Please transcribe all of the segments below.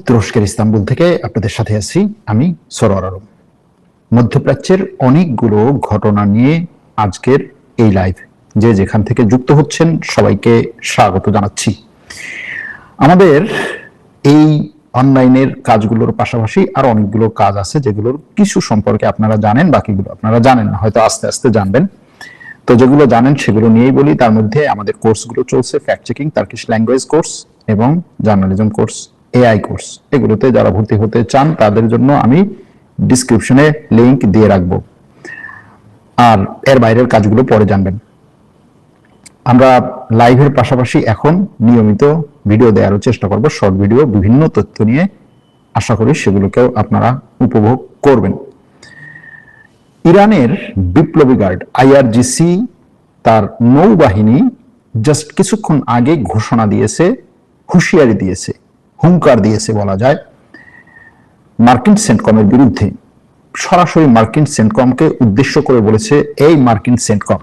তুরস্কের ইস্তাম্বুল থেকে আপনাদের সাথে আছি আমি সরোয়ার আলম। মধ্যপ্রাচ্যের অনেকগুলো ঘটনা নিয়ে আজকের এই লাইভ, যে যেখান থেকে যুক্ত হচ্ছেন সবাইকে স্বাগত জানাচ্ছি। আমাদের এই অনলাইনের কাজগুলোর পাশাপাশি আরো অনেকগুলো কাজ আছে, যেগুলোর কিছু সম্পর্কে আপনারা জানেন, বাকিগুলো আপনারা জানেন না, হয়তো আস্তে আস্তে জানবেন। তো যেগুলো জানেন সেগুলো নিয়েই বলি। তার মধ্যে আমাদের কোর্সগুলো চলছে fact checking, Turkish language course এবং জার্নালিজম কোর্স, এআই কোর্স। এগুলোতে যারা ভর্তি হতে চান তাদের জন্য আমি ডিসক্রিপশনে লিংক দিয়ে রাখবো, আর এর বাইরের কাজগুলো পরে জানবেন। আমরা লাইভের পাশাপাশি এখন নিয়মিত ভিডিও দেওয়ারও চেষ্টা করব, শর্ট ভিডিও, বিভিন্ন তথ্য নিয়ে। আশা করি সেগুলোকেও আপনারা উপভোগ করবেন। ইরানের বিপ্লবী গার্ড আইআরজিসি তার নৌবাহিনী জাস্ট কিছুক্ষণ আগে ঘোষণা দিয়েছে, হুঁশিয়ারি দিয়েছে, হুঙ্কার দিয়েছে বলা যায়, মার্কিন সেন্টকমের বিরুদ্ধে। সরাসরি মার্কিন সেন্টকমকে উদ্দেশ্য করে বলেছে, এই মার্কিন সেন্টকম,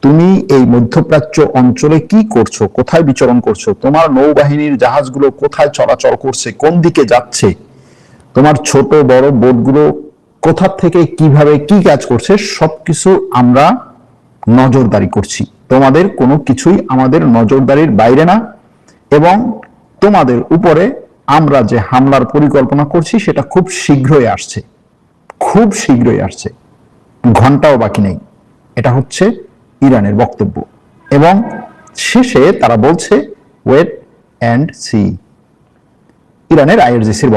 তুমি এই মধ্যপ্রাচ্য অঞ্চলে কি করছো, কোথায় বিচরণ করছো, তোমার নৌবাহিনীর জাহাজগুলো কোথায় চলাচল করছে, কোন দিকে যাচ্ছে, তোমার ছোট বড় বোটগুলো কোথা থেকে কিভাবে কি কাজ করছে, সবকিছু আমরা নজরদারি করছি। তোমাদের কোনো কিছুই আমাদের নজরদারির বাইরে না, এবং তোমাদের উপরে আমরা যে হামলার পরিকল্পনা করছি সেটা খুব শীঘ্রই আসছে, খুব শীঘ্রই আসছে, ঘন্টাও বাকি নেই। এটা হচ্ছে ইরানের বক্তব্য। এবং শেষে তারা বলছে ওয়েট অ্যান্ড সি। ইরানের আইআরজিসির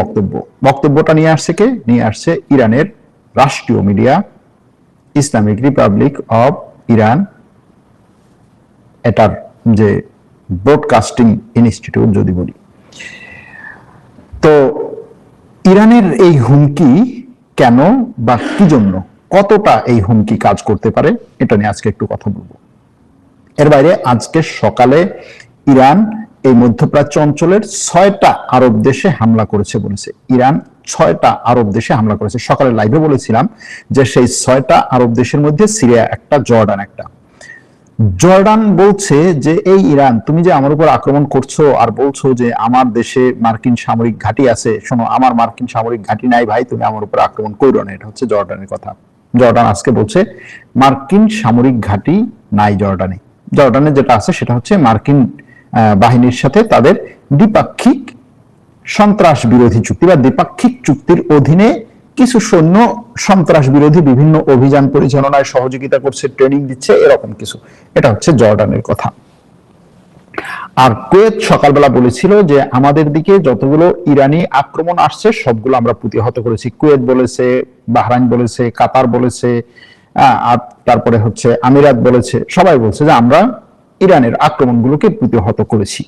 বক্তব্যটা নিয়ে আসছে কে? নিয়ে আসছে ইরানের রাষ্ট্রীয় media Islamic Republic of Iran, এটার যে ব্রডকাস্টিং ইনস্টিটিউট যদি বলি। তো ইরানের এই হুমকি কেন বা কি জন্য, কতটা এই হুমকি কাজ করতে পারে, এটা নিয়ে আজকে একটু কথা বলবো। এর বাইরে আজকে সকালে ইরান এই মধ্যপ্রাচ্য অঞ্চলের 6টা আরব দেশে হামলা করেছে বলেছে। ইরান 6টা আরব দেশে হামলা করেছে। সকালে লাইভে বলেছিলাম যে সেই 6টা আরব দেশের মধ্যে সিরিয়া একটা, জর্ডান একটা। জর্ডান বলছে যে এই ইরান, তুমি যে আমার উপর আক্রমণ করছো আর বলছো যে আমার দেশে মার্কিন সামরিক ঘাঁটি আছে, শোনো, আমার মার্কিন সামরিক ঘাঁটি নাই ভাই, তুমি আমার উপর আক্রমণ করো না। এটা হচ্ছে জর্ডানের কথা। জর্ডান আজকে বলছে মার্কিন সামরিক ঘাঁটি নাই জর্ডানে। জর্ডানে যেটা আছে সেটা হচ্ছে মার্কিন বাহিনীর সাথে তাদের দ্বিপাক্ষিক সন্ত্রাস বিরোধী চুক্তি বা দ্বিপাক্ষিক চুক্তির অধীনে কিছু সৈন্য সন্ত্রাস বিরোধী বিভিন্ন অভিযান পরিচালনায় সহযোগিতা করছে, ট্রেনিং দিচ্ছে, এরকম কিছু। এটা হচ্ছে জর্ডানের কথা। আর কুয়েত সকালবেলা বলেছিল যে আমাদের দিকে যতগুলো ইরানি আক্রমণ আসছে সবগুলো আমরা প্রতিহত করেছি। কুয়েত বলেছে, বাহরাইন বলেছে, কাতার বলেছে, আর তারপরে হচ্ছে আমিরাত বলেছে, সবাই বলছে যে আমরা ইরানের আক্রমণগুলোকে প্রতিহত করেছি।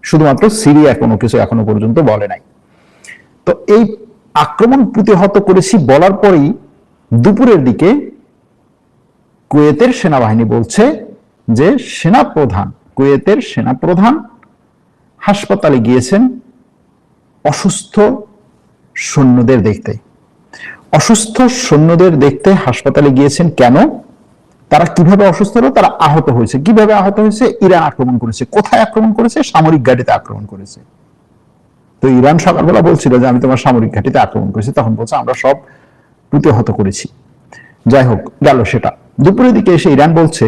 শুধুমাত্র সিরিয়া কোনো কিছু এখনো পর্যন্ত বলে নাই। তো এই আক্রমণ প্রতিহত করেছি বলার পরেই দুপুরের দিকে কুয়েতের সেনাবাহিনী বলছে যে কুয়েতের সেনাপ্রধান হাসপাতালে গিয়েছেন অসুস্থ সৈন্যদের দেখতে। অসুস্থ সৈন্যদের দেখতে হাসপাতালে গিয়েছেন কেন? তারা কিভাবে অসুস্থ হলো? তারা আহত হয়েছে। কিভাবে আহত হয়েছে? ইরান আক্রমণ করেছে। কোথায় আক্রমণ করেছে? সামরিক ঘাঁটিতে আক্রমণ করেছে। তো ইরান সকালবেলা বলছিল যে আমি তোমার সামরিক ঘাঁটিতে আক্রমণ করেছি, তখন বলছে আমরা সব প্রতিহত করেছি। যাই হোক, গেল সেটা। দুপুরের দিকে এসে ইরান বলছে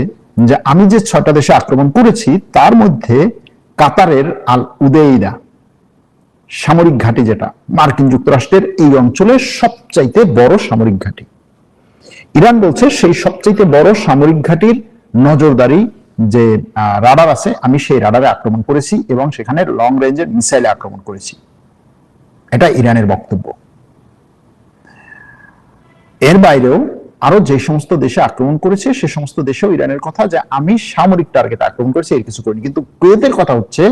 যে আমি যে 6টা দেশে আক্রমণ করেছি তার মধ্যে কাতারের আল উদেইদা সামরিক ঘাঁটি, যেটা মার্কিন যুক্তরাষ্ট্রের এই অঞ্চলের সবচাইতে বড় সামরিক ঘাঁটি, ইরান বলছে সেই সবচাইতে বড় সামরিক ঘাঁটির নজরদারি যে রাডার আছে, আমি সেই রাডারে আক্রমণ করেছি এবং সেখানে লং রেঞ্জের মিসাইলে আক্রমণ করেছি। এটা ইরানের বক্তব্য। এর বাইরেও আরো যে সমস্ত দেশে আক্রমণ করেছে সে সমস্ত দেশেও ইরানের কথা যে আমি সামরিক টার্গেট আক্রমণ করেছি, এর কিছু করিনি। কিন্তু কুয়েতের কথা হচ্ছে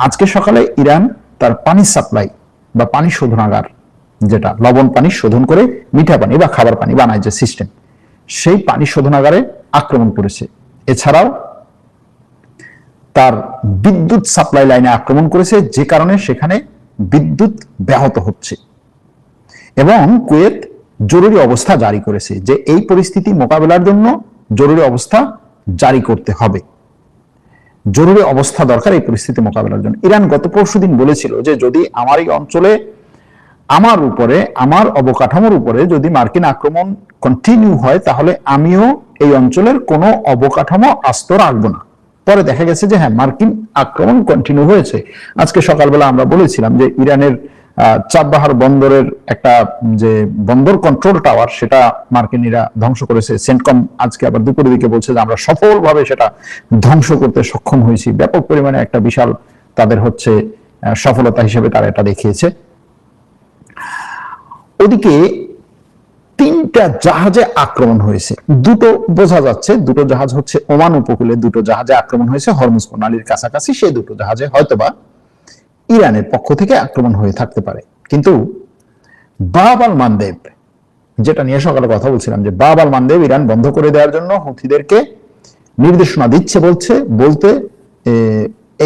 আজকে সকালে ইরান তার পানি সাপ্লাই বা পানি শোধনাগার, যেটা লবণ পানি শোধন করে মিঠা পানি বা খাবার পানি বানায় যে সিস্টেম, সেই পানি শোধনাগারে আক্রমণ করেছে। এছাড়াও তার বিদ্যুৎ সাপ্লাই লাইনে আক্রমণ করেছে, যে কারণে সেখানে বিদ্যুৎ ব্যাহত হচ্ছে। এবং কুয়েত জরুরি অবস্থা জারি করেছে যে এই পরিস্থিতি মোকাবেলার জন্য জরুরি অবস্থা জারি করতে হবে। জরুরি অবস্থা দরকার এই পরিস্থিতি মোকাবেলার জন্য। ইরান গত পরশুদিন বলেছিল যে যদি আমার এই অঞ্চলে, আমার উপরে, আমার অবকাঠামোর উপরে যদি মার্কিন আক্রমণ কন্টিনিউ হয় তাহলে আমিও এই অঞ্চলের কোনো অবকাঠামো আস্ত রাখবো না। পরে দেখা গেছে যে হ্যাঁ, মার্কিন আক্রমণ কন্টিনিউ হয়েছে। আজকে সকালবেলা আমরা বলেছিলাম যে ইরানের চাববাহার বন্দরের একটা যে বন্দর কন্ট্রোল টাওয়ার, সেটা মার্কিনিরা ধ্বংস করেছে। সেন্টকম আজকে আবার দুপুরের দিকে বলছে যে আমরা সফলভাবে সেটা ধ্বংস করতে সক্ষম হয়েছি। ব্যাপক পরিমাণে একটা বিশাল তাদের হচ্ছে সফলতা হিসেবে তারা এটা দেখিয়েছে। ওদিকে 3টা জাহাজে আক্রমণ হয়েছে। দুটো বোঝা যাচ্ছে, দুটো জাহাজ হচ্ছে ওমান উপকূলে দুটো জাহাজে আক্রমণ হয়েছে হরমুজ প্রণালীর কাছাকাছি। সেই দুটো জাহাজে হয়তোবা ইরানের পক্ষ থেকে আক্রমণ হয়ে থাকতে পারে। কিন্তু বাব আল মানদেব, যেটা নিয়ে সকালে কথা বলছিলাম, যে বাব আল মানদেব ইরান বন্ধ করে দেওয়ার জন্য হুথিদেরকে নির্দেশনা দিচ্ছে বলতে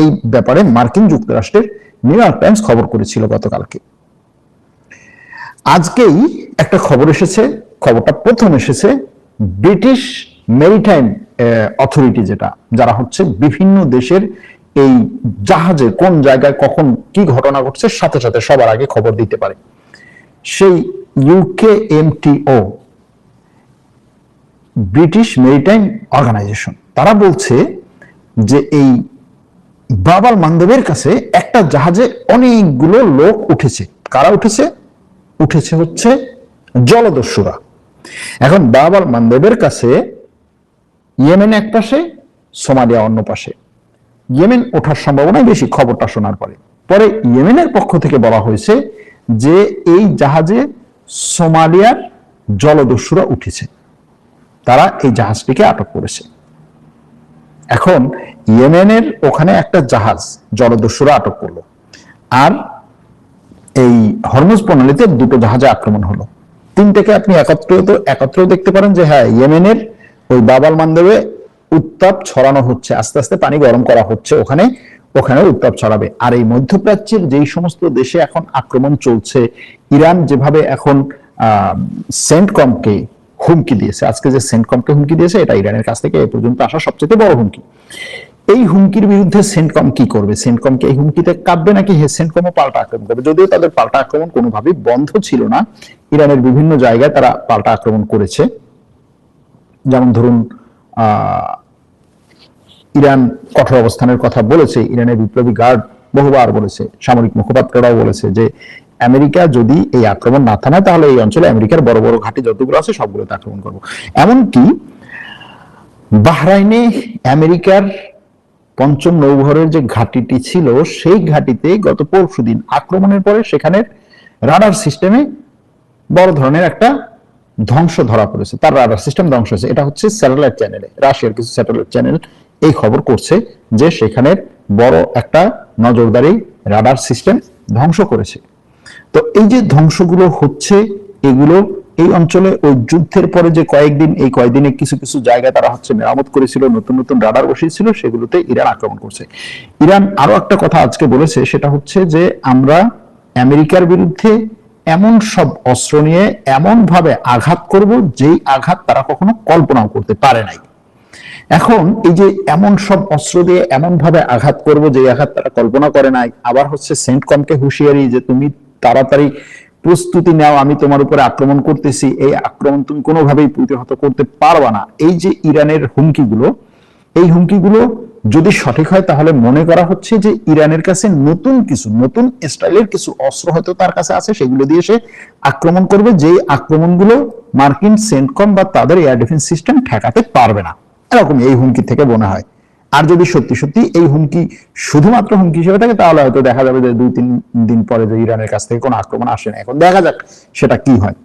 এই ব্যাপারে মার্কিন যুক্তরাষ্ট্রের নিউ ইয়র্ক টাইমস খবর করেছিল গতকালকে। আজকেই একটা খবর এসেছে, খবরটা প্রথম এসেছে ব্রিটিশ মেরিটাইম অথরিটি, যেটা যারা হচ্ছে বিভিন্ন দেশের এই জাহাজে কোন জায়গায় কখন কি ঘটনা ঘটছে সাথে সাথে সবার আগে খবর দিতে পারে, সেই UKMTO, ব্রিটিশ মেরিটাইম অর্গানাইজেশন, তারা বলছে যে এই বাব আল মানদেবের কাছে একটা জাহাজে অনেকগুলো লোক উঠেছে। কারা উঠেছে? উঠেছে হচ্ছে জলদস্যুরা। এখন বাব আল মানদেবের কাছে ইয়েমেন এক পাশে, সোমালিয়া অন্য পাশে। ইয়েমেন ওঠার সম্ভাবনা বেশি খবরটা শোনার পরে। পরে ইয়েমেনের পক্ষ থেকে বলা হয়েছে যে এই জাহাজে সোমালিয়ার জলদস্যুরা উঠেছে, তারা এই জাহাজটিকে আটক করেছে। এখন ইয়েমেনের ওখানে একটা জাহাজ জলদস্যুরা আটক করলো, আর এই হরমুজ প্রণালীতে দুটো জাহাজে আক্রমণ হলো। 3টাকে আপনি একত্রেও দেখতে পারেন যে হ্যাঁ, ইয়েমেনের ওই বাব আল মানদেবে উত্তাপ ছড়ানো হচ্ছে, আস্তে আস্তে পানি গরম করা হচ্ছে ওখানে উত্তাপ ছড়াবে। আর এই মধ্যপ্রাচ্যের যেই সমস্ত দেশে এখন আক্রমণ চলছে, ইরান যেভাবে এখন সেন্টকমকে হুমকি দিয়েছে, আজকে যে সেন্টকমকে হুমকি দিয়েছে, এটা ইরানের কাছ থেকে এ পর্যন্ত আসা সবচেয়ে বড় হুমকি। এই হুমকির বিরুদ্ধে সেন্টকম কি করবে? সেন্টকমকে এই হুমকিতে কাঁপবে নাকি সেন্টকমও পাল্টা আক্রমণ করবে? যদিও তাদের পাল্টা আক্রমণ কোনোভাবেই বন্ধ ছিল না, ইরানের বিভিন্ন জায়গায় তারা পাল্টা আক্রমণ করেছে। যেমন ধরুন, ইরান কঠোর অবস্থানের কথা বলেছে, ইরানের বিপ্লবী গার্ড বহুবার বলেছে, সামরিক মুখপাত্ররাও বলেছে যে আমেরিকা যদি এই আক্রমণ না থামায় তাহলে এই অঞ্চলে আমেরিকার বড় বড় ঘাঁটি যতগুলো আছে সবগুলোতে আক্রমণ করবো। এমনকি বাহরাইনে আমেরিকার 5ম নৌবহরের যে ঘাঁটিটি ছিল, সেই ঘাঁটিতে গত পরশুদিন আক্রমণের পরে সেখানের রাডার সিস্টেমে বড় ধরনের একটা ধ্বংস ধরা পড়েছে, তার রাডার সিস্টেম ধ্বংস হয়েছে। এটা হচ্ছে স্যাটেলাইট চ্যানেলে, রাশিয়ার কিছু স্যাটেলাইট চ্যানেল এই খবর করছে যে সেখানের বড় একটা নজরদারি রাডার সিস্টেম ধ্বংস করেছে। তো এই যে ধ্বংসগুলো হচ্ছে, এগুলো এই অঞ্চলে ওই যুদ্ধের পরে যে কয়েকদিনে কিছু কিছু জায়গায় তারা হচ্ছে মেরামত করেছিল, নতুন নতুন রাডার বসিয়েছিল, সেগুলোতে ইরান আক্রমণ করছে। ইরান আরো একটা কথা আজকে বলেছে, সেটা হচ্ছে যে আমরা আমেরিকার বিরুদ্ধে এমন সব অস্ত্র নিয়ে এমন ভাবে আঘাত করব যেই আঘাত তারা কখনো কল্পনাও করতে পারে নাই। এখন এই যে এমন সব অস্ত্র দিয়ে এমন ভাবে আঘাত করব যে আঘাত তারা কল্পনা করে নাই, আবার হচ্ছে সেন্টকমকে হুঁশিয়ারি যে তুমি তাড়াতাড়ি প্রস্তুতি নাও, আমি তোমার উপরে আক্রমণ করতেছি, এই আক্রমণ তুমি কোনোভাবেই প্রতিহত করতে পারবা না। এই যে ইরানের হুমকিগুলো, এই হুমকিগুলো যদি সঠিক হয় তাহলে মনে করা হচ্ছে যে ইরানের কাছে নতুন স্টাইলের কিছু অস্ত্র হয়তো তার কাছে আছে, সেগুলো দিয়ে সে আক্রমণ করবে, যেই আক্রমণগুলো মার্কিন সেন্টকম বা তাদের এয়ার ডিফেন্স সিস্টেম ঠেকাতে পারবে না, এরকম এই হুমকি থেকে মনে হয়। আর যদি সত্যি সত্যি এই হুমকি শুধুমাত্র হুমকি হিসেবে থাকে তাহলে হয়তো দেখা যাবে যে 2-3 দিন পরে যে ইরানের কাছ থেকে কোনো আক্রমণ আসে না। এখন দেখা যাক সেটা কি হয়।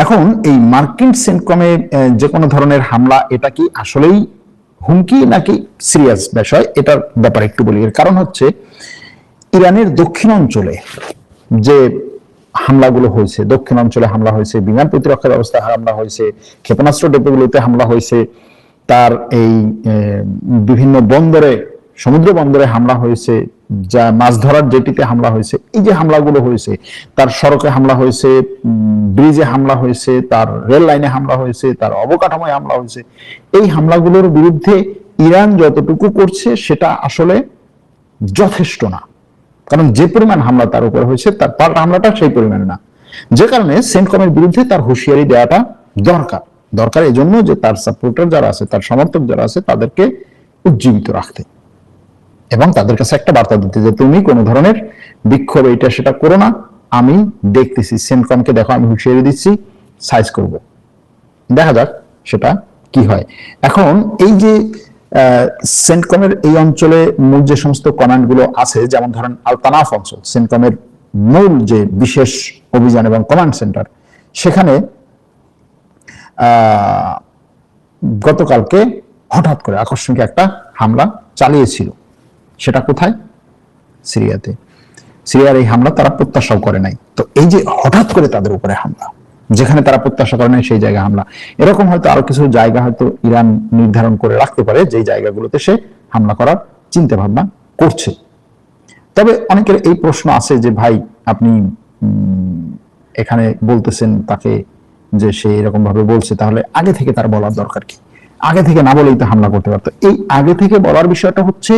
এখন এই মার্কিন সেন্টকমে যে কোনো ধরনের হামলা, এটা কি আসলেই হুমকি নাকি সিরিয়াস বিষয়, এটার ব্যাপারে একটু বলি। এর কারণ হচ্ছে ইরানের দক্ষিণাঞ্চলে যে হামলাগুলো হয়েছে, দক্ষিণাঞ্চলে হামলা হয়েছে, বিমান প্রতিরক্ষা ব্যবস্থা হামলা হয়েছে, ক্ষেপণাস্ত্র ডেপোগুলোতে হামলা হয়েছে, তার এই বিভিন্ন বন্দরে, সমুদ্র বন্দরে হামলা হয়েছে, যা মাছ ধরার জেটিতে হামলা হয়েছে, এই যে হামলাগুলো হয়েছে, তার সড়কে হামলা হয়েছে, ব্রিজে হামলা হয়েছে, তার রেল লাইনে হামলা হয়েছে, তার অবকাঠামোয় হামলা হয়েছে, এই হামলাগুলোর বিরুদ্ধে ইরান যতটুকু করছে সেটা আসলে যথেষ্ট না, কারণ যে পরিমাণ হামলা তার উপর হয়েছে তার পাল্টা হামলাটা সেই পরিমাণে না, যে কারণে সেন্টকমের বিরুদ্ধে তার হুঁশিয়ারি দেওয়াটা দরকার। দরকার এই জন্য যে তার সাপোর্টার যারা আছে, তার সমর্থক যারা আছে, তাদেরকে উজ্জীবিত রাখতে এবং তাদের কাছে একটা বার্তা দিতে যে তুমি কোনো ধরনের বিক্ষোভ এটা সেটা করো না, আমি দেখতেছি, সেন্টকমকে দেখো আমি হুঁশিয়ারি দিচ্ছি, সাইজ করব, দেখা যাক সেটা কি হয়। এখন এই যে সেন্টকমের এই অঞ্চলে মূল যে সমস্ত কমান্ড গুলো আছে, যেমন ধরেন আল তানাফ অঞ্চল, সেন্টকমের মূল যে বিশেষ অভিযান এবং কমান্ড সেন্টার, সেখানে গতকালকে হঠাৎ করে আকস্মিক একটা হামলা চালিয়েছিল। সেটা কোথায়? সিরিয়াতে। সিরিয়ার এই হামলা তারা প্রত্যাশাও করে নাই। তো এই যে হঠাৎ করে তাদের উপরে হামলা, যেখানে তারা প্রত্যাশা করে নাই সেই জায়গায় হামলা, এরকম হয়তো আরো কিছু জায়গা হয়তো ইরান নির্ধারণ করে রাখতে পারে যেই জায়গাগুলোতে সে হামলা করার চিন্তা ভাবনা করছে। তবে অনেকের এই প্রশ্ন আছে যে ভাই আপনি এখানে বলতেছেন তাকে যে সে এরকম ভাবে বলছে, তাহলে আগে থেকে তার বলার দরকার কি? আগে থেকে না বলেই তো হামলা করতে পারতো। এই আগে থেকে বলার বিষয়টা হচ্ছে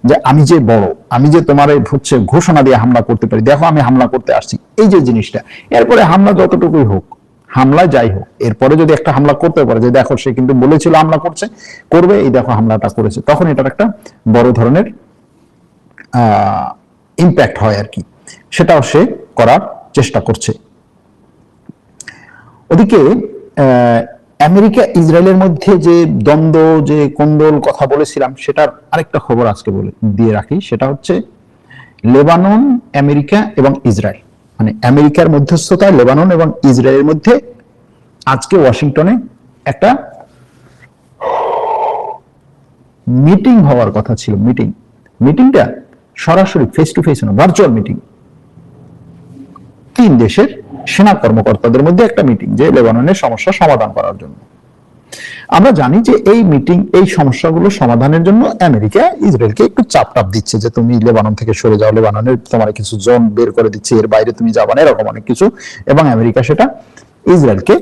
যে আমি যে বড়, আমি যে তোমার হচ্ছে ঘোষণা দিয়ে হামলা করতে পারি, দেখো আমি হামলা করতে আসছি, এই যে জিনিসটা। এরপরে হামলা যতটুকুই হোক, হামলা যাই হোক, এরপরে যদি একটা হামলা করতে পারে যে দেখো সে কিন্তু বলেছিল হামলা করবে, এই দেখো হামলাটা করেছে, তখন এটার একটা বড় ধরনের ইম্প্যাক্ট হয় আর কি। সেটাও সে করার চেষ্টা করছে। ওদিকে আমেরিকা ইসরায়েলের মধ্যে যে দ্বন্দ্ব, যে কোন্দল কথা বলেছিলাম, সেটার আরেকটা খবর আজকে বলে দিয়ে রাখি। সেটা হচ্ছে লেবানন, আমেরিকা এবং ইসরায়েল, মানে আমেরিকার মধ্যস্থতায় লেবানন এবং ইসরায়েলের মধ্যে আজকে ওয়াশিংটনে একটা মিটিং হওয়ার কথা ছিল। মিটিংটা সরাসরি ফেস টু ফেস না, ভার্চুয়াল মিটিং। তিন দেশের সেনা কর্মকর্তাদের মধ্যে একটা মিটিং, যে লেবাননের সমস্যা সমাধান করার জন্য। আমরা জানি যে এই মিটিং, এই সমস্যাগুলো সমাধানের জন্য আমেরিকা ইসরায়েলকে একটু চাপ দিচ্ছে যে তুমি লেবানন থেকে সরে যাও, লেবাননের তোমার কিছু জোন বের করে দিচ্ছে, এর বাইরে তুমি যাবা না, এরকম অনেক কিছু। এবং আমেরিকা সেটা ইসরায়েলকে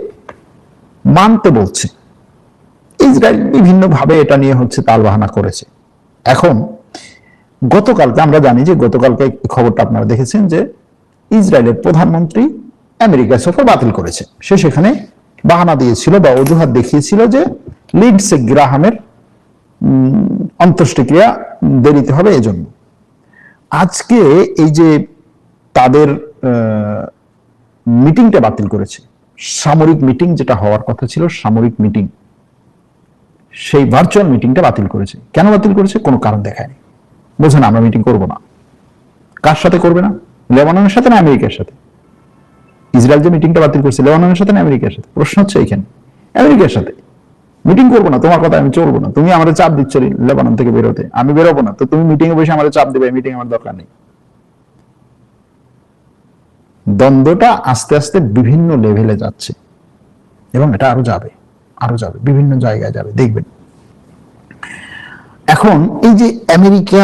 মানতে বলছে। ইসরায়েল বিভিন্ন ভাবে এটা নিয়ে হচ্ছে তালবাহানা করেছে। এখন গতকালকে আমরা জানি যে গতকালকে খবরটা আপনারা দেখেছেন যে ইসরায়েলের প্রধানমন্ত্রী আমেরিকা সফর বাতিল করেছে। সে সেখানে বাহানা দিয়েছিল বা অজুহাত দেখিয়েছিল যে লিন্ডসে গ্রাহামের অন্ত্যেষ্টিক্রিয়া দেরিতে হবে এজন্য। আজকে এই যে তাদের মিটিংটা বাতিল করেছে, সামরিক মিটিং যেটা হওয়ার কথা ছিল, সামরিক মিটিং, সেই ভার্চুয়াল মিটিংটা বাতিল করেছে। কেন বাতিল করেছে? কোনো কারণ দেখায়নি। বলছে না আমরা মিটিং করবো না। কার সাথে করবে না? লেবাননের সাথে না আমেরিকার সাথে? ইসরায়েল যে মিটিংটা বাতিল করছে লেবাননের সাথে না আমেরিকার সাথে? প্রশ্ন হচ্ছে এখানে আমেরিকার সাথে। মিটিং করবো না, তোমার কথা আমি চলবো না, তুমি আমাদের চাপ দিচ্ছ লেবানন থেকে বেরোতে, আমি বেরোবো না, তো তুমি মিটিং এ বসে আমাদের চাপ দিবে, মিটিং আমার দরকার নেই। দ্বন্দ্বটা আস্তে আস্তে বিভিন্ন লেভেলে যাচ্ছে এবং এটা আরো যাবে, বিভিন্ন জায়গায় যাবে, দেখবেন। এখন এই যে আমেরিকা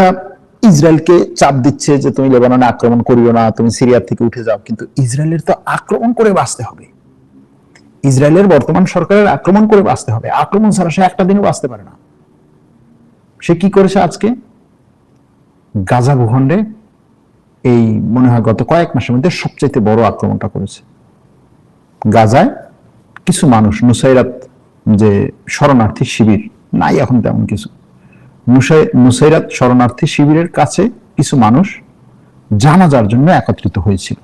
ইসরায়েলকে চাপ দিচ্ছে যে তুমি লেবাননে আক্রমণ করিও না, তুমি সিরিয়া থেকে উঠে যাও, কিন্তু ইসরায়েলের তো আক্রমণ করে বাঁচতে হবে। ইসরায়েলের বর্তমান সরকারের আক্রমণ করে বাঁচতে হবে। আক্রমণ ছাড়া সে একটা দিনও বাঁচতে পারে না। সে কি করেছে আজকে? গাজা ভূখণ্ডে এই মনে হয় গত কয়েক মাসের মধ্যে সবচেয়ে বড় আক্রমণটা করেছে। গাজায় কিছু মানুষ, নুসাইরাত যে শরণার্থী শিবির, নাই এখন তেমন কিছু, নুসাইরাত শরণার্থী শিবিরের কাছে কিছু মানুষ জানাজার জন্য একত্রিত হয়েছিল।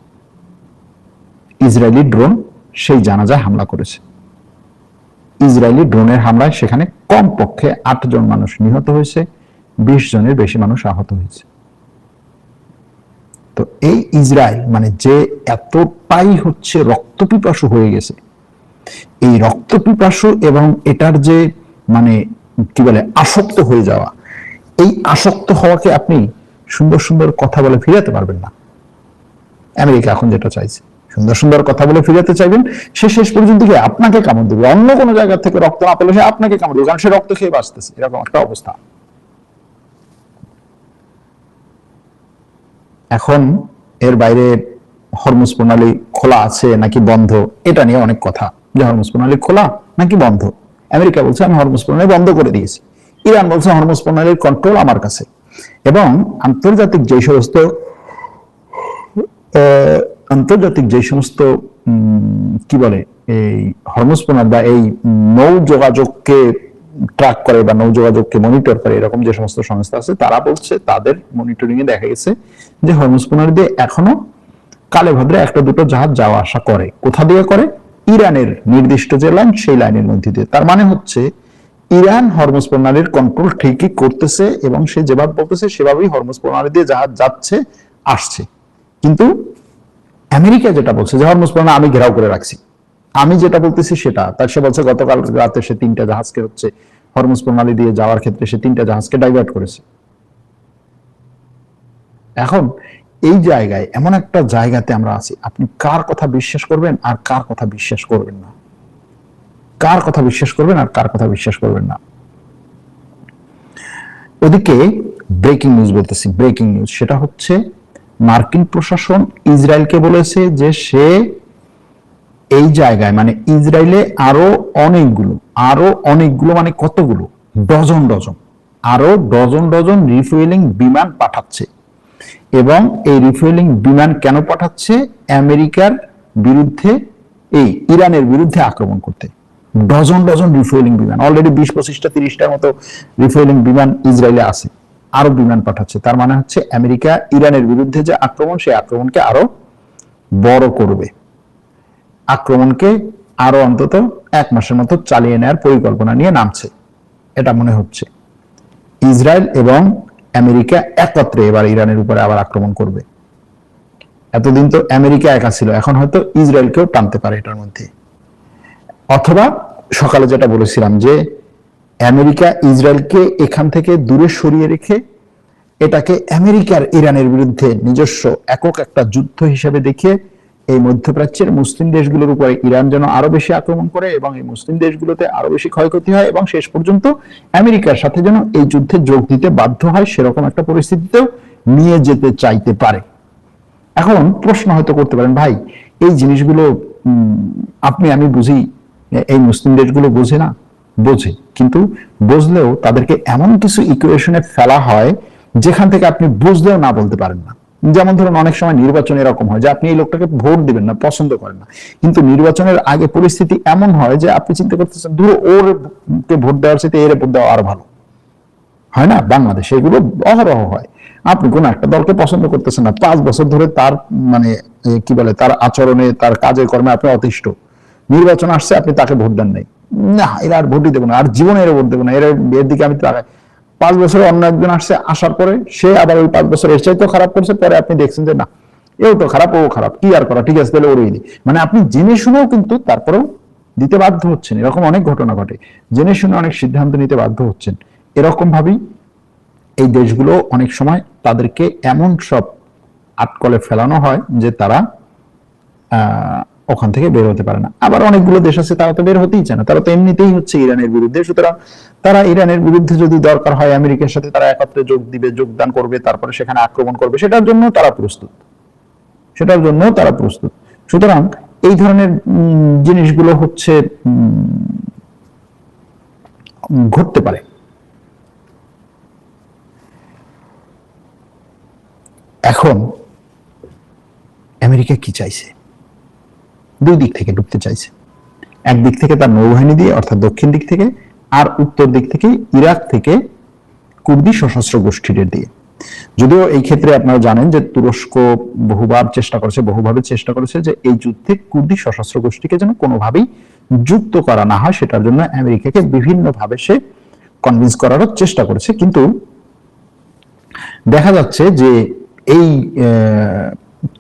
ইসরায়েলি ড্রোন সেই জানাজায় হামলা করেছে। ইসরায়েলি ড্রোনের হামলায় সেখানে কমপক্ষে 8 জন মানুষ নিহত হয়েছে, 20 জনের বেশি মানুষ আহত হয়েছে। তো এই ইসরায়েল মানে যে এতটাই হচ্ছে রক্তপিপাসু হয়ে গেছে, এই রক্তপিপাসু এবং এটার যে মানে কি বলে আসক্ত হয়ে যাওয়া, এই আসক্ত হওয়াকে আপনি সুন্দর সুন্দর কথা বলে ফিরাতে পারবেন না। আমেরিকা এখন যেটা চাইছে, সুন্দর সুন্দর কথা বলে ফিরাতে চাইবেন, সে শেষ পর্যন্ত গিয়ে আপনাকে কামড় দেবে। অন্য কোনো জায়গা থেকে রক্ত না পেলে সে আপনাকে কামড় দেবে, কারণ সে রক্ত খেয়ে বাঁচতেছে, এরকম একটা অবস্থা। এখন এর বাইরে হরমুজ প্রণালী খোলা আছে নাকি বন্ধ, এটা নিয়ে অনেক কথা, যে হরমুজ প্রণালী খোলা নাকি বন্ধ। আমেরিকা বলছে আমি হরমুজ প্রণালী বন্ধ করে দিয়েছি। ইরান বলছে হরমুজ প্রণালীর কন্ট্রোল আমার কাছে, এবং আন্তর্জাতিক যে সমস্ত কি বলে এই হরমুজ প্রণালী বা এই নৌ যোগাযোগকে ট্র্যাক করে বা নৌ যোগাযোগকে মনিটর করে এরকম যে সমস্ত সংস্থা আছে, তারা বলছে তাদের মনিটরিং এ দেখা গেছে যে হরমুজ প্রণালী দিয়ে এখনো কালে ভদ্রে একটা দুটো জাহাজ যাওয়া আসা করে। কোথা দিয়ে করে? ইরানের নির্দিষ্ট যে লাইন, সেই লাইনের মধ্যে দিয়ে। তার মানে হচ্ছে ইরান হরমুজ প্রণালীর কন্ট্রোল ঠিকই করতেছে, এবং সে যেভাবে বলতেছে সেভাবেই হরমুজ প্রণালী দিয়ে জাহাজ যাচ্ছে আসছে। কিন্তু আমেরিকা যেটা বলছে যে হরমুজ প্রণালী আমি ঘেরাও করে রাখছি, আমি যেটা বলতেছি সেটা, তার সে বলছে গতকাল রাতে সে 3টা জাহাজকে হচ্ছে হরমুজ প্রণালী দিয়ে যাওয়ার ক্ষেত্রে সে 3টা জাহাজকে ডাইভার্ট করেছে। এখন এই জায়গায়, এমন একটা জায়গাতে আমরা আছি, আপনি কার কথা বিশ্বাস করবেন আর কার কথা বিশ্বাস করবেন না, কার কথা বিশ্বাস করবেন আর কার কথা বিশ্বাস করবেন না। ওদিকে ব্রেকিং নিউজ বলতেছি, ব্রেকিং নিউজ, সেটা হচ্ছে মার্কিন প্রশাসন ইসরায়েলকে বলেছে যে সে এই জায়গায় মানে ইসরায়েলে আরো অনেকগুলো মানে কতগুলো ডজন ডজন আরো ডজন ডজন রিফুয়েলিং বিমান পাঠাচ্ছে। এবং এই রিফুয়েলিং বিমান কেন পাঠাচ্ছে? আমেরিকার বিরুদ্ধে, এই ইরানের বিরুদ্ধে আক্রমণ করতে। ডজন ডজন রিফুয়েলিং বিমান, অলরেডি 20-25টা 30টার মতো রিফুয়েলিং বিমান ইসরায়েলে আছে, আরো বিমান পাঠাচ্ছে। তার মানে হচ্ছে আমেরিকা ইরানের বিরুদ্ধে যে আক্রমণ, সেই আক্রমণকে আরো বড় করবে, আক্রমণকে আরো অন্তত 1 মাসের মতো চালিয়ে নেওয়ার পরিকল্পনা নিয়ে নামছে, এটা মনে হচ্ছে। ইসরায়েল এবং আমেরিকা একত্রে এবার ইরানের উপরে আবার আক্রমণ করবে। এতদিন তো আমেরিকা একা ছিল, এখন হয়তো ইসরায়েলকেও টানতে পারে এটার মধ্যে। অথবা সকালে যেটা বলেছিলাম যে আমেরিকা ইসরায়েলকে এখান থেকে দূরে সরিয়ে রেখে এটাকে আমেরিকার ইরানের বিরুদ্ধে নিজস্ব একক একটা যুদ্ধ হিসেবে দেখে এই মধ্যপ্রাচ্যের মুসলিম দেশগুলোর উপরে ইরান যেন আরো বেশি আক্রমণ করে এবং এই মুসলিম দেশগুলোতে আরো বেশি ক্ষয়ক্ষতি হয় এবং শেষ পর্যন্ত আমেরিকার সাথে যেন এই যুদ্ধে যোগ দিতে বাধ্য হয়, সেরকম একটা পরিস্থিতিতেও নিয়ে যেতে চাইতে পারে। এখন প্রশ্ন হয়তো করতে পারেন, ভাই এই জিনিসগুলো আমি বুঝি, এই মুসলিম দেশগুলো বোঝে না? বোঝে, কিন্তু বুঝলেও তাদেরকে এমন কিছু ইকুয়েশনে ফেলা হয় যেখান থেকে আপনি বুঝলেও না বলতে পারেন না। যেমন ধরুন অনেক সময় নির্বাচন এরকম হয় যে আপনি এই লোকটাকে ভোট দিবেন না, পছন্দ করেন না, কিন্তু নির্বাচনের আগে পরিস্থিতি এমন হয় যে আপনি চিন্তা করতেছেন ধরো ওর কে ভোট দেওয়ার সাথে এর ভোট দেওয়া আরো ভালো হয় না? বাংলাদেশে এগুলো অহরহ হয়। আপনি কোন একটা দলকে পছন্দ করতেছেন না, 5 বছর ধরে তার মানে কি বলে তার আচরণে তার কাজে কর্মে আপনি অতিষ্ঠ, নির্বাচন আসছে আপনি তাকে ভোট দেন নাই, না এরা আর ভোটই দেবো না, আর জীবনে এরা ভোট দেবো না, এর দিকে আমি তাকাই। 5 বছরে অন্য একজন আসছে, আসার পরে সে আবার ওই 5 বছর এর চাইতেও খারাপ করছে, পরে আপনি দেখছেন যে না এও তো খারাপ, ও খারাপ, কি আর করা, ঠিক আছে তাহলে ওরই দিই। মানে আপনি জেনে শুনেও কিন্তু তারপরেও দিতে বাধ্য হচ্ছেন। এরকম অনেক ঘটনা ঘটে, জেনে শুনে অনেক সিদ্ধান্ত নিতে বাধ্য হচ্ছেন। এরকম ভাবেই এই দেশগুলো অনেক সময় তাদেরকে এমন সব আটকলে ফেলানো হয় যে তারা ওখান থেকে বের হতে পারে না। আবার অনেকগুলো দেশ আছে তারা তো বের হতেই চায় না, তারা তো এমনিতেই হচ্ছে ইরানের বিরুদ্ধে। সুতরাং তারা ইরানের বিরুদ্ধে যদি দরকার হয় আমেরিকার সাথে তারা একত্রে যোগদান করবে, তারপরে সেখানে আক্রমণ করবে, সেটার জন্য তারা প্রস্তুত। সুতরাং এই ধরনের জিনিসগুলো হচ্ছে ঘটতে পারে। এখন আমেরিকা কি চাইছে? 2 দিক থেকে ঢুকতে চাইছে। একদিক থেকে তার নৌবাহিনী দিয়ে অর্থাৎ দক্ষিণ দিক থেকে, আর উত্তর দিক থেকে ইরাক থেকে কুর্দি সশস্ত্র গোষ্ঠীদের দিয়ে। যদিও এই ক্ষেত্রে আপনারা জানেন যে তুরস্ক বহুভাবে চেষ্টা করেছে যে এই যুদ্ধে কুর্দি সশস্ত্র গোষ্ঠীকে যেন কোনোভাবেই যুক্ত করা না হয়, সেটার জন্য আমেরিকাকে বিভিন্নভাবে সে কনভিন্স করারও চেষ্টা করেছে। কিন্তু দেখা যাচ্ছে যে এই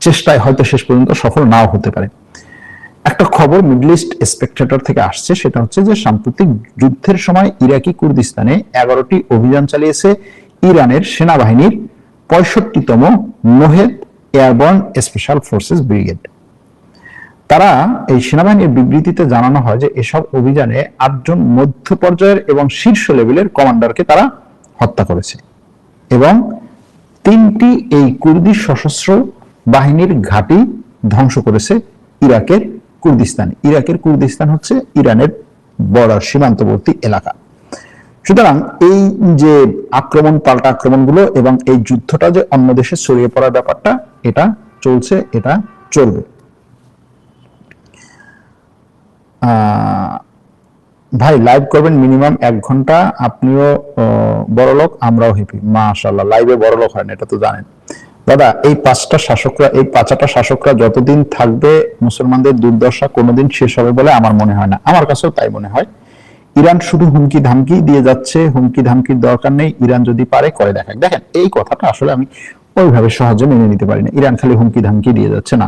চেষ্টায় হয়তো শেষ পর্যন্ত সফল নাও হতে পারে। একটা খবর মিডল ইস্ট স্পেকটেটর থেকে আসছে, সেটা হচ্ছে যে সাম্প্রতিক যুদ্ধের সময় ইরাকি কুর্দিস্তানে 11টি অভিযান চালিয়েছে ইরানের সেনাবাহিনীর 65তম নোহেদ এয়ারবর্ন স্পেশাল ফোর্সেস ব্রিগেড। তারা এই সেনাবাহিনীর বিবৃতিতে জানানো হয় যে এসব অভিযানে 8 জন মধ্য পর্যায়ের এবং শীর্ষ লেভেলের কমান্ডারকে তারা হত্যা করেছে এবং 3টি এই কুর্দি সশস্ত্র বাহিনীর ঘাঁটি ধ্বংস করেছে ইরাকের কুর্দিস্তান। ইরাকের কুর্দিস্তান হচ্ছে ইরানের বর্ডার সীমান্তবর্তী এলাকা। সুতরাং এই যে আক্রমণ পাল্টা আক্রমণগুলো এবং এই যুদ্ধটা যে অন্য দেশে ছড়িয়ে পড়ার ব্যাপারটা, এটা চলছে, এটা চলবে। ভাই লাইভ করবেন মিনিমাম 1 ঘন্টা, আপনিও বড়লোক আমরাও হ্যাপি। মাশাআল্লাহ, লাইভে বড়লোক হয় না, এটা তো জানেন দাদা। এই 5টা শাসকরা, এই 5টা শাসকরা যতদিন থাকবে মুসলমানদের দুর্দশা কোনোদিন শেষ হবে বলে আমার মনে হয় না। আমার কাছেও তাই মনে হয়। ইরান শুধু হুমকি ধামকি দিয়ে যাচ্ছে, হুমকি ধামকির দরকার নেই, ইরান যদি পারে করে দেখাক। দেখেন এই কথাটা আসলে আমি ওইভাবে সহজে মেনে নিতে পারি না। ইরান খালি হুমকি ধামকি দিয়ে যাচ্ছে না,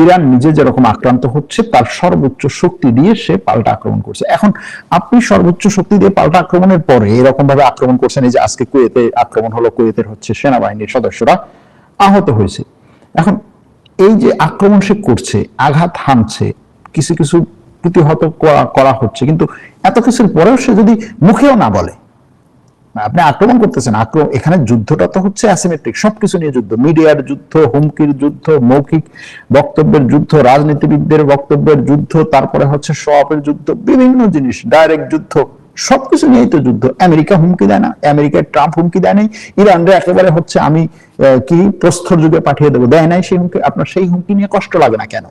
ইরান নিজে যেরকম আক্রান্ত হচ্ছে তার সর্বোচ্চ শক্তি দিয়ে সে পাল্টা আক্রমণ করছে। এখন আপনি সর্বোচ্চ শক্তি দিয়ে পাল্টা আক্রমণের পরে এরকম ভাবে আক্রমণ করছেন, এই যে আজকে কুয়েতে আক্রমণ হলো, কুয়েতের হচ্ছে সেনাবাহিনীর সদস্যরা আহত হয়েছে। এখন এই যে আক্রমণ সে করছে, আঘাত হানছে, কিছু কিছু প্রতিহত করা হচ্ছে, কিন্তু এত কিছুর পরেও সে যদি মুখেও না বলে আপনি আক্রমণ করতেছেন, আক্রমণ এখানে যুদ্ধটা তো হচ্ছে অ্যাসিমেট্রিক, সবকিছু নিয়ে যুদ্ধ, মিডিয়ার যুদ্ধ, হুমকির যুদ্ধ, মৌখিক বক্তব্যের যুদ্ধ, রাজনীতিবিদদের বক্তব্যের যুদ্ধ, তারপরে হচ্ছে শোঅফের যুদ্ধ, বিভিন্ন জিনিস, ডাইরেক্ট যুদ্ধ, সবকিছু নিয়েই তো যুদ্ধ। আমেরিকা হুমকি দেয় না, আমেরিকায় ট্রাম্প হুমকি দেয় নাই, ইরানরে একেবারে হচ্ছে আমি কি প্রস্তর যুগে পাঠিয়ে দেবো, দেয় নাই সেই হুমকি। আপনার সেই হুমকি নিয়ে কষ্ট লাগে না কেন?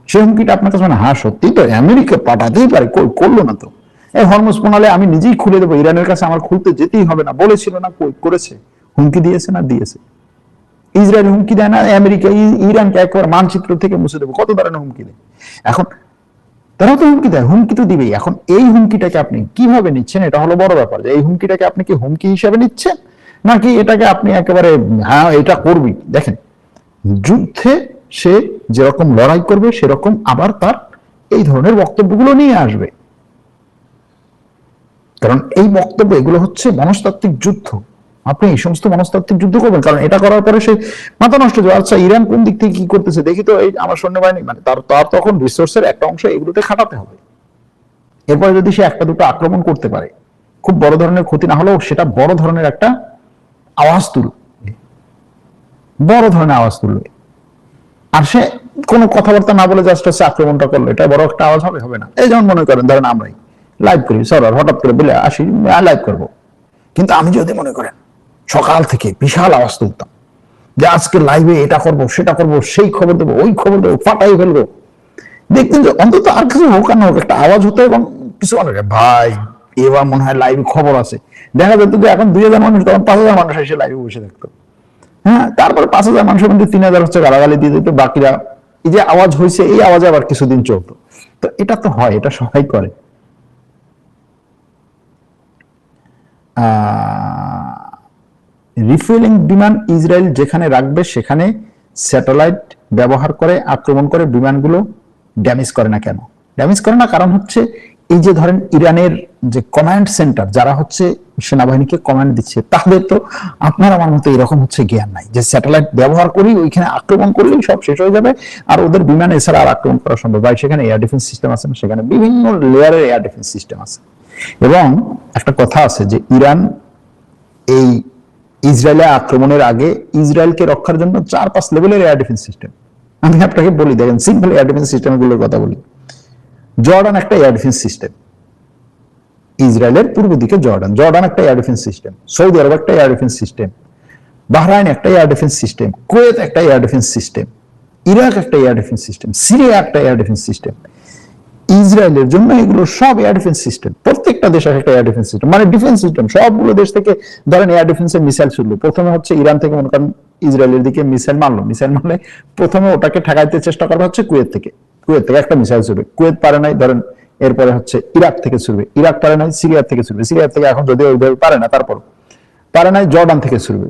সেই হুমকিটা আপনার কাছে মানে হ্যাঁ সত্যি তো আমেরিকা পাঠাতেই পারে, করলো না তো। এই হরমুজ প্রণালী আমি নিজেই খুলে দেবো, ইরানের কাছে আমার খুলতে যেতেই হবে না, বলেছিল না, করেছে, হুমকি দিয়েছে না, দিয়েছে। ইসরায়েল হুমকি দেয় না, আমেরিকা ইরানকে একবার মানচিত্র থেকে মুছে দেবো, কত ধরনের হুমকি দেয়। এখন তারাও তো হুমকি দেয়, হুমকি তো দিবেই। এখন এই হুমকিটাকে আপনি কিভাবে নিচ্ছেন, এটা হলো বড় ব্যাপার। যে এই হুমকিটাকে আপনি কি হুমকি হিসেবে নিচ্ছেন, নাকি এটাকে আপনি একেবারে হ্যাঁ এটা করবি। দেখেন যুদ্ধে সে যেরকম লড়াই করবে সেরকম আবার তার এই ধরনের বক্তব্যগুলো নিয়ে আসবে, কারণ এই বক্তব্য এগুলো হচ্ছে মনস্তাত্ত্বিক যুদ্ধ। আপনি এই সমস্ত মনস্তাত্ত্বিক যুদ্ধ করবেন, কারণ এটা করার পরে সে মাথা নষ্ট হয়ে যাবে। আচ্ছা ইরান কোন দিক থেকে কি করতেছে দেখি তো, এই আমার সৈন্যবাহিনী মানে তার তখন রিসোর্সের একটা অংশ এগুলোতে খাটাতে হবে। এরপরে যদি সে একটা দুটো আক্রমণ করতে পারে, খুব বড় ধরনের ক্ষতি না হলেও সেটা বড় ধরনের একটা আওয়াজ তুলবে, বড় ধরনের আওয়াজ তুলবে। আর সে কোনো কথাবার্তা না বলে জাস্ট হচ্ছে আক্রমণটা করলো, এটা বড় একটা আওয়াজ হবে, হবে না। এই যেমন মনে করেন ধরেন আমরাই লাইভ করি, সরার হঠাৎ করে বলে আসি লাইভ করবো, কিন্তু আমি যদি মনে করেন সকাল থেকে বিশাল আওয়াজ তুলতাম যে আজকে লাইভে এটা করব সেটা করব, সেই খবর দেবো, ওই খবর দেবো, ফাটাই ফেলবো, দেখতেন যে অন্তত আর কিছু হোক আর না হোক একটা আওয়াজ হতো। এবং কিছু মানুষ ভাই এবার মনে হয় লাইভে খবর আছে, দেখা যেত যে এখন 2000 মানুষ, তখন 5000 মানুষ এসে লাইভে বসে থাকতো। হ্যাঁ, তারপরে 5000 মানুষের মধ্যে 3000 হচ্ছে গালাগালি দিয়ে দিত, বাকিরা এই যে আওয়াজ হয়েছে এই আওয়াজে আবার কিছুদিন চলতো। তো এটা তো হয়, এটা সবাই করে। রিফুয়েলিং বিমান ইসরায়েল যেখানে রাখবে সেখানে স্যাটেলাইট ব্যবহার করে আক্রমণ করে বিমানগুলো ড্যামেজ করে না কেন? ড্যামেজ করে না কারণ হচ্ছে এই যে ধরেন ইরানের যে কমান্ড সেন্টার, যারা হচ্ছে সেনাবাহিনীকে কমান্ড দিচ্ছে, তাদের তো আপনার আমার মতো এরকম হচ্ছে জ্ঞান নাই যে স্যাটেলাইট ব্যবহার করি ওইখানে আক্রমণ করলেই সব শেষ হয়ে যাবে আর ওদের বিমান এছাড়া আর আক্রমণ করা সম্ভব। ভাই সেখানে এয়ার ডিফেন্স সিস্টেম আছে না, সেখানে বিভিন্ন লেয়ারের এয়ার ডিফেন্স সিস্টেম আছে। এবং একটা কথা আছে যে ইরান এই ইসরায়েলের আক্রমণের আগে ইসরায়েলকে রক্ষার জন্য 4-5 লেভেলের এয়ার ডিফেন্স সিস্টেম। আমি আপনাকে বলি, দেখেন সিম্পল এয়ার ডিফেন্স সিস্টেমগুলোর কথা বলি। জর্ডান একটা এয়ার ডিফেন্স সিস্টেম, ইসরায়েলের পূর্ব দিকে জর্ডান একটা এয়ার ডিফেন্স সিস্টেম, সৌদি আরব একটা এয়ার ডিফেন্স সিস্টেম, বাহরাইন একটা এয়ার ডিফেন্স সিস্টেম, কুয়েত একটা এয়ার ডিফেন্স সিস্টেম, ইরাক একটা এয়ার ডিফেন্স সিস্টেম, সিরিয়া একটা এয়ার ডিফেন্স সিস্টেম। ইসরায়েলের জন্য এগুলো সব এয়ার ডিফেন্স সিস্টেম, প্রত্যেকটা দেশের একটা এয়ার ডিফেন্স সিস্টেম, মানে ডিফেন্স সিস্টেম। সবগুলো দেশ থেকে ধরেন এয়ার ডিফেন্সের মিসাইল ছুড়লো, প্রথমে হচ্ছে ইরান থেকে মনে করেন ইসরায়েলের দিকে মিসাইল মারলো, মিসাইল মারলে প্রথমে ওটাকে ঠেকাইতে চেষ্টা করবে হচ্ছে কুয়েত থেকে একটা মিসাইল ছুড়বে, কুয়েত পারে নাই, ধরেন এরপরে হচ্ছে ইরাক থেকে ছুড়বে, ইরাক পারে নাই, সিরিয়া থেকে ছুড়বে, সিরিয়া থেকে এখন যদিও ওইভাবে পারে না, তারপর পারে নাই, জর্ডান থেকে ছুড়বে।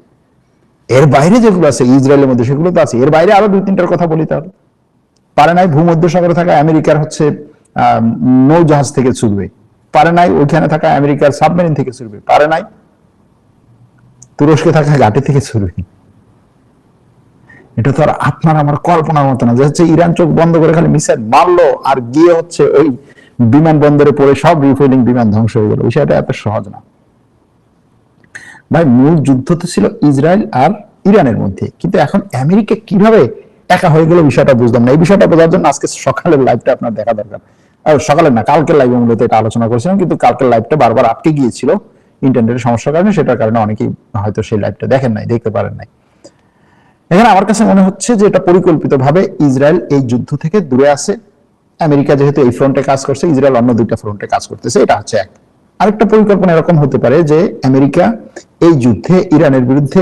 এর বাইরে যেগুলো আছে ইসরায়েলের মধ্যে সেগুলো তো আছে, এর বাইরে আরো 2-3টার কথা বলি তাহলে। পারে নাই ভূমধ্য সাগরে থাকা আমেরিকার হচ্ছে নৌজাহাজ থেকে ছুড়বে, পারে নাই ওইখানে থাকা আমেরিকার সাবমেরিন থেকে ছুড়বে, পারে নাই তুরস্কে থাকা ঘাটি থেকে ছুড়বে। এটা তো আর আপনার আমার কল্পনার মতো না যে হচ্ছে ইরান চোখ বন্ধ করে খালি মিসাইল মারলো আর গিয়ে হচ্ছে ওই বিমানবন্দরে পড়ে সব রিফুয়েলিং বিমান ধ্বংস হয়ে গেল। বিষয়টা এত সহজ না ভাই। মূল যুদ্ধ তো ছিল ইসরায়েল আর ইরানের মধ্যে, কিন্তু এখন আমেরিকা কিভাবে একা হয়ে গেল বিষয়টা বুঝলাম না। এই বিষয়টা বোঝার জন্য আজকে সকালের লাইভটা আপনার দেখা দরকার। সকালে না, কালকের লাইভে মূলত এটা আলোচনা করেছিলাম, কিন্তু কালকের লাইভটা বারবার আটকে গিয়েছিল ইন্টারনেটের সমস্যার কারণে, সেটার কারণে অনেকেই হয়তো সেই লাইভটা দেখেন নাই, দেখতে পারেন নাই। এখানে আমার কাছে মনে হচ্ছে যে এটা পরিকল্পিতভাবে ইসরায়েল এই যুদ্ধ থেকে দূরে আছে। আমেরিকা যেহেতু এই ফ্রন্টে কাজ করছে, ইসরায়েল অন্য দুইটা ফ্রন্টে কাজ করতেছে, এটা হচ্ছে এক। আরেকটা পরিকল্পনা এরকম হতে পারে যে আমেরিকা এই যুদ্ধে ইরানের বিরুদ্ধে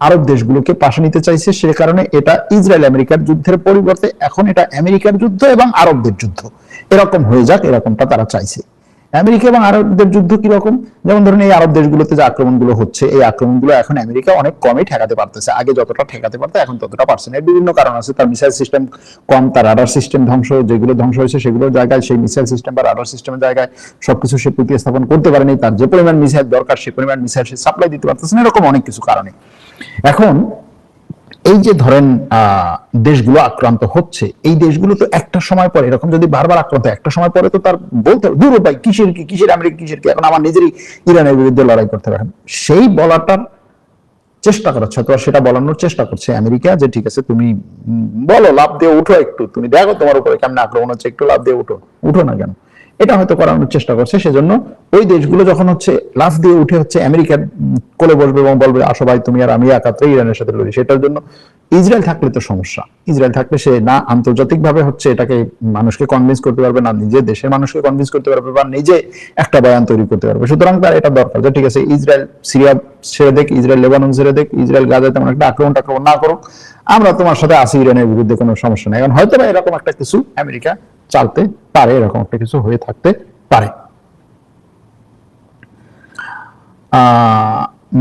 আরব দেশগুলোকে পাশে নিতে চাইছে, সে কারণে এটা ইসরায়েল আমেরিকার যুদ্ধের পরিবর্তে এখন এটা আমেরিকার যুদ্ধ এবং আরবদের যুদ্ধ এরকম হয়ে যাক, এরকমটা তারা চাইছে। আমেরিকা এবং আরবদের যুদ্ধ কিরকম, যেমন ধরুন এই আরব দেশগুলোতে যে আক্রমণগুলো হচ্ছে, এই আক্রমণগুলো এখন আমেরিকা অনেক কমই ঠেকাতে পারতেছে, আগে যতটা ঠেকাতে পারতো এখন ততটা পারছে না। এর বিভিন্ন কারণ আছে, তার মিসাইল সিস্টেম কম, তার রাডার সিস্টেম ধ্বংস, যেগুলো ধ্বংস হয়েছে সেগুলোর জায়গায় সেই মিসাইল সিস্টেম বা রাডার সিস্টেমের জায়গায় সবকিছু সে প্রতিস্থাপন করতে পারেনি, তার যে পরিমাণ মিসাইল দরকার সে পরিমাণ মিসাইল সে সাপ্লাই দিতে পারতেছে না, এরকম অনেক কিছু কারণে। এখন এই যে ধরেন দেশগুলো আক্রান্ত হচ্ছে, এই দেশগুলো তো একটা সময় পরে এরকম যদি বারবার আক্রান্ত, একটা সময় পরে তো তার বলতে দূর উপায় কিসের কি, কিসের আমেরিকা, কিসের কি, এখন আমার নিজেরই ইরানের বিরুদ্ধে লড়াই করতে পারেন, সেই বলাটার চেষ্টা করাচ্ছে, তো সেটা বলানোর চেষ্টা করছে আমেরিকা যে ঠিক আছে তুমি বলো, লাভ দিয়ে উঠো, একটু তুমি দেখো তোমার উপরে কেমন আক্রমণ হচ্ছে, একটু লাভ দিয়ে উঠো, উঠো না কেন, এটা হয়তো করানোর চেষ্টা করছে। সেজন্য ওই দেশগুলো যখন হচ্ছে লাফ দিয়ে উঠে হচ্ছে আমেরিকার কোলে বসবে এবং বলবে আসো ভাই তুমি আর আমি একাত্রে ইরানের সাথে লড়ি, সেটার জন্য ইসরায়েল থাকলে তো সমস্যা। ইসরায়েল থাকলে সে না আন্তর্জাতিক ভাবে হচ্ছে এটাকে মানুষকে কনভিন্স করতে পারবে, না নিজে দেশের মানুষকে কনভিন্স করতে পারবে, বা নিজে একটা বয়ান তৈরি করতে পারবে। সুতরাং তার এটা দরকার যে ঠিক আছে ইসরায়েল সিরিয়া ছেড়ে দেখ, ইসরায়েল লেবানন ছেড়ে দেখ, ইসরায়েল গাজায় তেমন একটা আক্রমণ না করুক, আমরা তোমার সাথে আছি, ইরানের বিরুদ্ধে কোনো সমস্যা নেই। এখন হয়তো বা এরকম একটা কিছু আমেরিকা চালতে পারে, এরকম একটা কিছু হয়ে থাকতে পারে।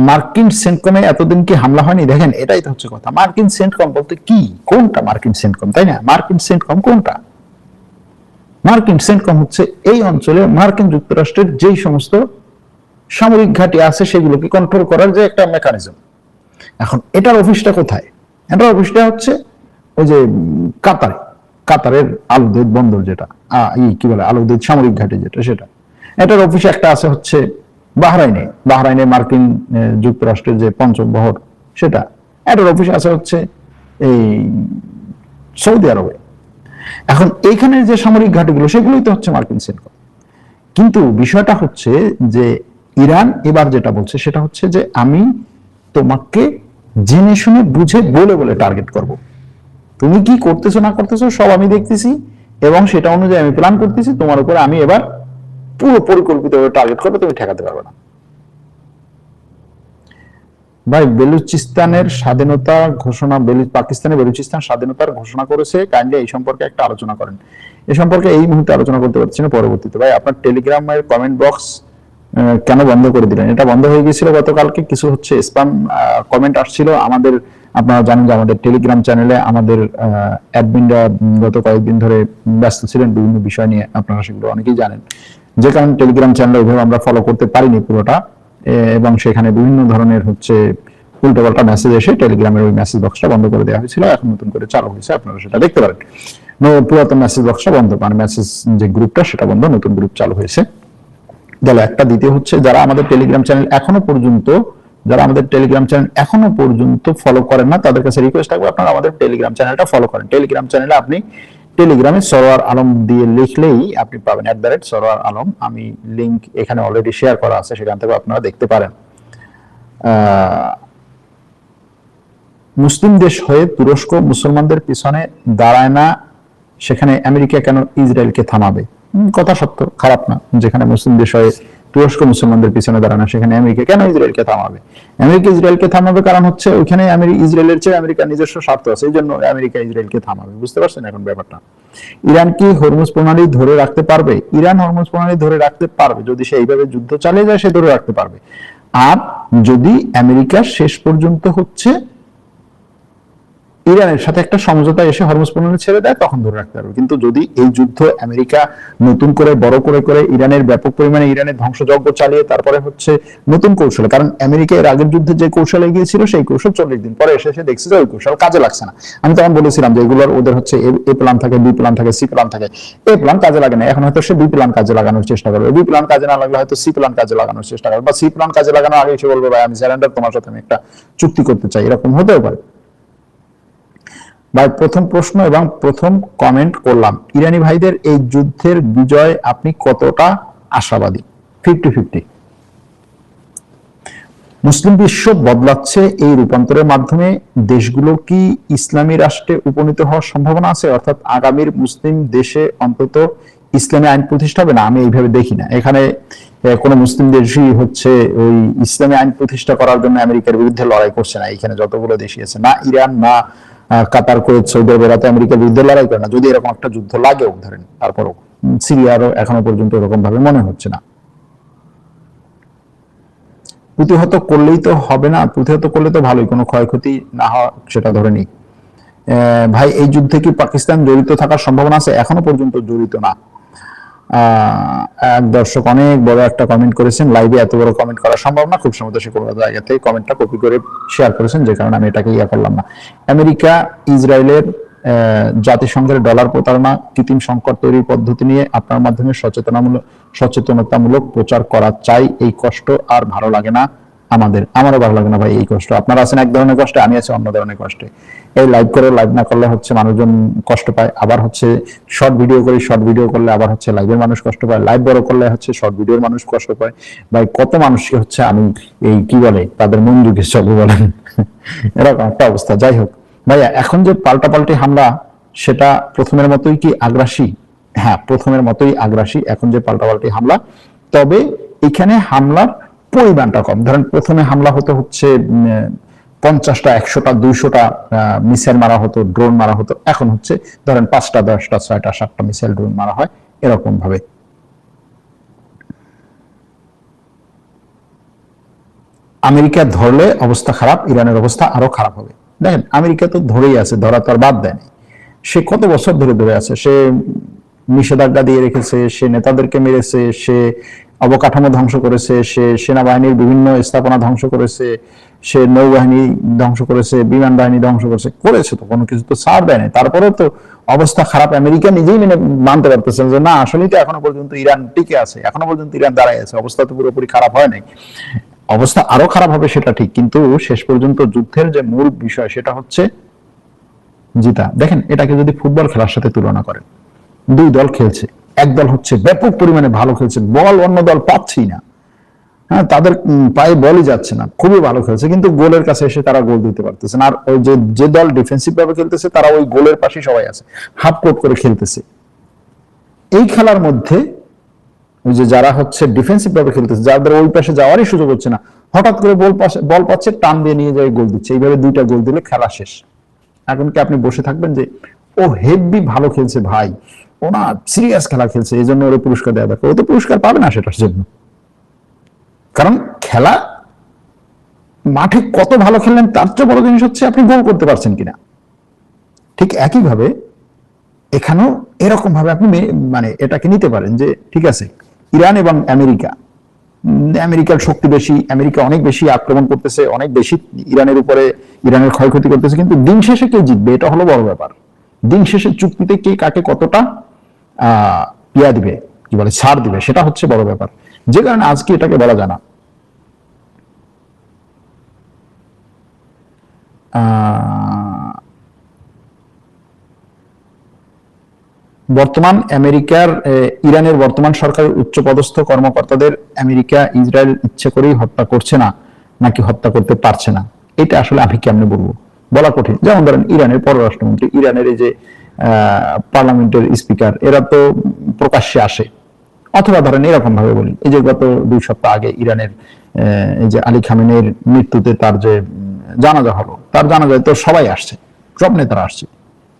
মার্কিন সেন্টকমে এতদিন কি হামলা হয়নি? দেখেন এটাই তো হচ্ছে কথা, মার্কিন সেন্টকম বলতে কি, কোনটা মার্কিন সেন্টকম, তাই না? মার্কিন সেন্টকম কোনটা? মার্কিন সেন্টকম হচ্ছে এই অঞ্চলে মার্কিন যুক্তরাষ্ট্রের যেই সমস্ত সামরিক ঘাঁটি আছে সেগুলোকে কন্ট্রোল করার যে একটা মেকানিজম। এখন এটার অফিসটা কোথায়? এটার অফিসটা হচ্ছে ওই যে কাতারে, কাতারের আলুদেদ বন্দর, যেটা কি বলে আলুদেদ সামরিক ঘাঁটি যেটা, সেটা এটার অফিস একটা আছে হচ্ছে বাহরাইনে, বাহরাইনে মার্কিন যুক্তরাষ্ট্রের যে পঞ্চম বহর সেটা, এটার অফিস আছে হচ্ছে এই সৌদি আরবে। এখন এইখানের যে সামরিক ঘাঁটিগুলো সেগুলোই তো হচ্ছে মার্কিন সেন্টকম। কিন্তু বিষয়টা হচ্ছে যে ইরান এবার যেটা বলছে সেটা হচ্ছে যে আমি তোমাকে জেনে শুনে বুঝে বলে বলে টার্গেট করব, তুমি কি করতেছো না করতেছো সব আমি দেখতেছি এবং সেটা অনুযায়ী আমি প্ল্যান করতেছি, তোমার উপরে আমি এবার পুরো পরিকল্পিতভাবে টার্গেট করবে, তুমি ঠেকাতে পারবে না। ভাই বেলুচিস্তানের স্বাধীনতা ঘোষণা, পাকিস্তানের বেলুচিস্তান স্বাধীনতার ঘোষণা করেছে, কাইন্ডলি এই সম্পর্কে একটা আলোচনা করেন। এই সম্পর্কে এই মুহূর্তে আলোচনা করতে পারছি না, পরবর্তীতে। ভাই আপনার টেলিগ্রামের কমেন্ট বক্স কেন বন্ধ করে দিলেন? এটা বন্ধ হয়ে গিয়েছিল গতকালকে, কিছু হচ্ছে স্প্যাম কমেন্ট আসছিল আমাদের। আপনারা জানেন যে আমাদের টেলিগ্রাম চ্যানেলে আমাদের অ্যাডমিনরা গত কয়েকদিন ধরে ব্যস্ত ছিলেন বিভিন্ন বিষয় নিয়ে, আপনারা সেগুলো অনেকেই জানেন, যে কারণে টেলিগ্রাম চ্যানেল ওইভাবে আমরা ফলো করতে পারিনি পুরোটা, এবং সেখানে বিভিন্ন ধরনের হচ্ছে উল্টোপাল্টা মেসেজ এসে টেলিগ্রামের ওই মেসেজ বক্সটা বন্ধ করে দেওয়া হয়েছিল, এখন নতুন করে চালু হয়েছে, আপনারা সেটা দেখতে পারেন। পুরাতন মেসেজ বক্সটা বন্ধ, মানে মেসেজ যে গ্রুপটা সেটা বন্ধ, নতুন গ্রুপ চালু হয়েছে। গেল একটা। দ্বিতীয় হচ্ছে যারা আমাদের টেলিগ্রাম চ্যানেল এখনো পর্যন্ত ফলো করেন না, তাদের কাছে রিকোয়েস্ট থাকবে আপনারা আমাদের টেলিগ্রাম চ্যানেলটা ফলো করেন। টেলিগ্রাম চ্যানেলে আপনি টেলিগ্রামে সরোয়ার আলম দিয়ে লিখলেই আপনি পাবেন, @সরোয়ার আলম। আমি লিংক এখানে অলরেডি শেয়ার করা আছে, সেখান থেকে আপনারা দেখতে পারেন। মুসলিম দেশ হয়ে তুরস্ক মুসলমানদের পিছনে দাঁড়ায় না, সেখানে আমেরিকা কেন ইসরায়েলকে থামাবে? কথা সত্য, খারাপ না। যেখানে মুসলিম দেশ হয়ে তুরস্ক মুসলমানদের পিছনে দাঁড়ায় না, সেখানে আমেরিকা কেন ইসরায়েলকে থামাবে? আমেরিকা ইসরায়েলকে থামাবে কারণ হচ্ছে ওইখানে ইসরায়েলের চেয়ে আমেরিকার নিজস্ব স্বার্থ আছে, এই জন্য আমেরিকা ইসরায়েলকে থামাবে। বুঝতে পারছেন এখন ব্যাপারটা? ইরান কি হরমুজ প্রণালী ধরে রাখতে পারবে? ইরান হরমুজ প্রণালী ধরে রাখতে পারবে যদি সে এইভাবে যুদ্ধ চালিয়ে যায়, সে ধরে রাখতে পারবে। আর যদি আমেরিকা শেষ পর্যন্ত হচ্ছে ইরানের সাথে একটা সমঝোতা এসে হরমুজ প্রণালী ছেড়ে দেয়, তখন ধরে রাখতে পারবে। কিন্তু যদি এই যুদ্ধ আমেরিকা নতুন করে বড় করে ইরানের ব্যাপক পরিমাণে ইরানের ধ্বংসযজ্ঞ চালিয়ে তারপরে হচ্ছে নতুন কৌশলে, কারণ আমেরিকা এর আগের যুদ্ধে যে কৌশলে গিয়েছিল সেই কৌশল 40 দিন পরে এসে দেখছে যে ওই কৌশল কাজে লাগছে না। আমি তখন বলেছিলাম যে এগুলোর ওদের হচ্ছে এ প্ল্যান থাকে, বি প্ল্যান থাকে, সি প্ল্যান থাকে। এ প্ল্যান কাজে লাগে না, এখন হয়তো সে বি প্ল্যান কাজে লাগানোর চেষ্টা করবে, বি প্ল্যান কাজে না লাগলে হয়তো সি প্ল্যান কাজে লাগানোর চেষ্টা করবে, বা সি প্ল্যান কাজে লাগানোর আগে সে বলবে ভাই আমি স্যারেন্ডার, তোমার সাথে আমি একটা চুক্তি করতে চাই, এরকম হতেও পারে। ভাই প্রথম প্রশ্ন এবং প্রথম কমেন্ট করলাম, ইরানি ভাইদের এই যুদ্ধের বিজয় আপনি কতটা আশাবাদী? 50-50। মুসলিম বিশ্ব বদলাচ্ছে, এই রূপান্তরের মাধ্যমে দেশগুলো কি ইসলামী রাষ্ট্রে উপনীত হওয়ার সম্ভাবনা আছে? অর্থাৎ আগামীর মুসলিম দেশে অন্তত ইসলামী আইন প্রতিষ্ঠা হবে না? আমি এইভাবে দেখি না। এখানে কোন মুসলিম দেশই হচ্ছে ওই ইসলামী আইন প্রতিষ্ঠা করার জন্য আমেরিকার বিরুদ্ধে লড়াই করছে না। এখানে যতগুলো দেশই আছে, না ইরান, না কাতার, কুয়েত, সৌদি আরব, এরা তো আমেরিকার বিরুদ্ধে লড়াই করে না। যদি এরকম একটা যুদ্ধ লাগেও ধরেন, তারপরও সিরিয়ারও এখনো পর্যন্ত এরকম ভাবে মনে হচ্ছে না। প্রতিহত করলেই তো হবে না, প্রতিহত করলে তো ভালোই, কোনো ক্ষয়ক্ষতি না হওয়া সেটা ধরে নিই। ভাই এই যুদ্ধে কি পাকিস্তান জড়িত থাকার সম্ভাবনা আছে? এখনো পর্যন্ত জড়িত না। এক দর্শক অনেক বড় একটা কমেন্ট করেছেন, লাইভে এত বড় কমেন্ট করা সম্ভব না, খুব সম্ভবত সে কোনো জায়গা থেকে কমেন্টটা কপি করে শেয়ার করেছেন, যে কারণে আমি এটাকে করলাম না। আমেরিকা ইসরায়েলের জাতিসংঘের ডলার প্রতারণা কৃত্রিম সংকট তৈরির পদ্ধতি নিয়ে আপনার মাধ্যমে সচেতনতামূলক প্রচার করা চাই। এই কষ্ট আর ভালো লাগে না আমারও ভালো লাগে না ভাই এই কষ্ট। আপনারা আছেন এক ধরনের কষ্টে, আমি আছি অন্য ধরনের কষ্টে। এই লাইভ করে, লাইভ না করলে হচ্ছে মানুষজন কষ্ট পায়, আবার হচ্ছে শর্ট ভিডিও করি, শর্ট ভিডিও করলে আবার হচ্ছে লাইভের মানুষ কষ্ট পায়, লাইভ বড় করলে হচ্ছে শর্ট ভিডিওর মানুষ কষ্ট পায়। ভাই কত মানুষকে হচ্ছে আমি এই কি বলে তাদের মন যুগে চলে বলেন এরকম একটা অবস্থা। যাই হোক ভাইয়া, এখন যে পাল্টাপাল্টি হামলা, সেটা প্রথমের মতোই কি আগ্রাসী? হ্যাঁ, প্রথমের মতোই আগ্রাসী এখন যে পাল্টাপাল্টি হামলা। তবে এখানে হামলার পরিমাণটা কম। ধরেন প্রথমে হামলা হতে হচ্ছে 50টা, 100টা, 200টা মিসাইল মারা হতো, ড্রোন মারা হতো। এখন হচ্ছে ধরেন 5টা, 10টা, 6টা, 7টা মিসাইল, ড্রোন মারা হয় এরকম ভাবে। আমেরিকা ধরলে অবস্থা খারাপ, ইরানের অবস্থা আরো খারাপ হবে। দেখেন আমেরিকা তো ধরেই আছে, ধরা তো আর বাদ দেয়নি। সে কত বছর ধরে ধরে আছে, সে নিষেধাজ্ঞা দিয়ে রেখেছে, সে নেতাদেরকে মেরেছে, সে অবকাঠামো ধ্বংস করেছে, সে সেনাবাহিনীর বিভিন্ন স্থাপনা ধ্বংস করেছে, সে নৌবাহিনী ধ্বংস করেছে, বিমান বাহিনী ধ্বংস করেছে তো কোনো কিছু তো ছাড় দেয় না। তারপরেও তো অবস্থা খারাপ, আমেরিকা নিজেই মেনে মানতে পারতেছেন যে না আসলেই তো এখনো পর্যন্ত ইরান টিকে আছে, এখনো পর্যন্ত ইরান দাঁড়ায় আছে, অবস্থা তো পুরোপুরি খারাপ হয় নাই। অবস্থা আরো খারাপ হবে সেটা ঠিক, কিন্তু শেষ পর্যন্ত যুদ্ধের যে মূল বিষয় সেটা হচ্ছে জিতা। দেখেন এটাকে যদি ফুটবল খেলার সাথে তুলনা করেন, দুই দল খেলছে, এক দল হচ্ছে ব্যাপক পরিমাণে ভালো খেলছে, বল অন্য দল পাচ্ছেই না, হ্যাঁ তাদের পায়ে বলই যাচ্ছে না, খুবই ভালো খেলছে, কিন্তু গোলের কাছে এসে তারা গোল দিতে পারতেছে না। আর ওই যে দল ডিফেন্সিভ ভাবে খেলতেছে তারা ওই গোলের পাশে সবাই আছে, হাফ কোর্ট করে খেলতেছে। এই খেলার মধ্যে ওই যে যারা হচ্ছে ডিফেন্সিভ ভাবে খেলতেছে, যাদের ওই পাশে যাওয়ারই সুযোগ হচ্ছে না, হঠাৎ করে বল পাচ্ছে, টান দিয়ে নিয়ে যায় গোল দিচ্ছে। এইভাবে 2টা গোল দিলে খেলা শেষ। এখন কি আপনি বসে থাকবেন যে ও হেভি ভালো খেলছে ভাই, ও না সিরিয়াস খেলা খেলছে, এই জন্য ওর পুরস্কার দেওয়া দরকার? ও তো পুরস্কার পাবে না সেটার জন্য, কারণ খেলা মাঠে কত ভালো খেললেন তার চেয়ে বড় জিনিস হচ্ছে আপনি গোল করতে পারছেন কিনা। ঠিক একইভাবে এখানেও এরকম ভাবে আপনি মানে এটাকে নিতে পারেন যে ঠিক আছে, ইরান এবং আমেরিকা, আমেরিকার শক্তি বেশি, আমেরিকা অনেক বেশি আক্রমণ করতেছে, অনেক বেশি ইরানের উপরে, ইরানের ক্ষয়ক্ষতি করতেছে, কিন্তু দিন শেষে কে জিতবে এটা হলো বড় ব্যাপার। দিন শেষে চুক্তিতে কে কাকে কতটা পিয়া দিবে, কি বলে ছাড় দিবে, সেটা হচ্ছে বড় ব্যাপার। যে কারণে আজকে এটাকে বলা যায় না। বর্তমান আমেরিকার ইরানের বর্তমান সরকারের উচ্চপদস্থ কর্মকর্তাদের আমেরিকা ইসরায়েল ইচ্ছে করেই হত্যা করছে না, নাকি হত্যা করতে পারছে না, এটা আসলে আমি কেমনে বলবো, বলা কঠিন। যেমন ধরেন ইরানের পররাষ্ট্রমন্ত্রী, ইরানের এই যে পার্লামেন্টের স্পিকার, এরা তো প্রকাশ্যে আসে। অথবা ধরেন এরকম ভাবে বলি, এই যে গত 2 সপ্তাহ আগে ইরানের এই যে আলী খামেনের মৃত্যুতে তার যে জানাজা হলো, তার জানাজায় তো সবাই আসছে, সব নেতারা আসছে